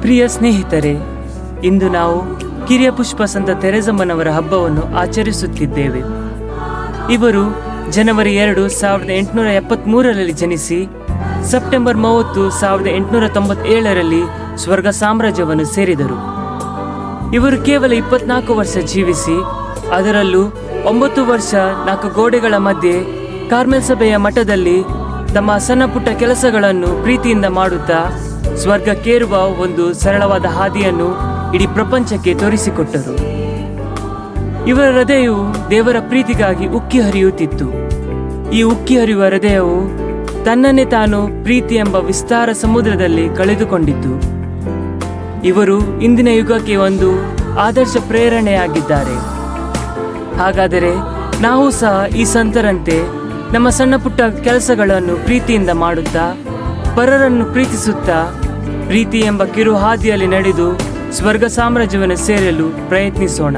ಪ್ರಿಯ ಸ್ನೇಹಿತರೆ, ಇಂದು ನಾವು ಕಿರಿಯ ಪುಷ್ಪ ಸಂತ ತೆರೆಸಮ್ಮನವರ ಹಬ್ಬವನ್ನು ಆಚರಿಸುತ್ತಿದ್ದೇವೆ. ಇವರು ಜನವರಿ 2, 1873ರಲ್ಲಿ ಜನಿಸಿ ಸೆಪ್ಟೆಂಬರ್ 30, 1897ರಲ್ಲಿ ಸ್ವರ್ಗ ಸಾಮ್ರಾಜ್ಯವನ್ನು ಸೇರಿದರು. ಇವರು ಕೇವಲ 24 ವರ್ಷ ಜೀವಿಸಿ ಅದರಲ್ಲೂ 9 ವರ್ಷ 4 ಗೋಡೆಗಳ ಮಧ್ಯೆ ಕಾರ್ಮೆಲ್ ಸಭೆಯ ಮಠದಲ್ಲಿ ತಮ್ಮ ಸಣ್ಣ ಪುಟ್ಟ ಕೆಲಸಗಳನ್ನು ಪ್ರೀತಿಯಿಂದ ಮಾಡುತ್ತಾ ಸ್ವರ್ಗಕ್ಕೇರುವ ಒಂದು ಸರಳವಾದ ಹಾದಿಯನ್ನು ಇಡೀ ಪ್ರಪಂಚಕ್ಕೆ ತೋರಿಸಿಕೊಟ್ಟರು. ಇವರ ಹೃದಯವು ದೇವರ ಪ್ರೀತಿಗಾಗಿ ಉಕ್ಕಿ ಹರಿಯುತ್ತಿತ್ತು. ಈ ಉಕ್ಕಿ ಹರಿಯುವ ಹೃದಯವು ತನ್ನನ್ನೇ ತಾನು ಪ್ರೀತಿ ಎಂಬ ವಿಸ್ತಾರ ಸಮುದ್ರದಲ್ಲಿ ಕಳೆದುಕೊಂಡಿತ್ತು. ಇವರು ಇಂದಿನ ಯುಗಕ್ಕೆ ಒಂದು ಆದರ್ಶ ಪ್ರೇರಣೆಯಾಗಿದ್ದಾರೆ. ಹಾಗಾದರೆ ನಾವು ಸಹ ಈ ಸಂತರಂತೆ ನಮ್ಮ ಸಣ್ಣ ಪುಟ್ಟ ಕೆಲಸಗಳನ್ನು ಪ್ರೀತಿಯಿಂದ ಮಾಡುತ್ತಾ ಪರರನ್ನು ಪ್ರೀತಿಸುತ್ತಾ ಪ್ರೀತಿ ಎಂಬ ಕಿರು ಹಾದಿಯಲ್ಲಿ ನಡೆದು ಸ್ವರ್ಗ ಸಾಮ್ರಾಜ್ಯವನ್ನು ಸೇರಲು ಪ್ರಯತ್ನಿಸೋಣ.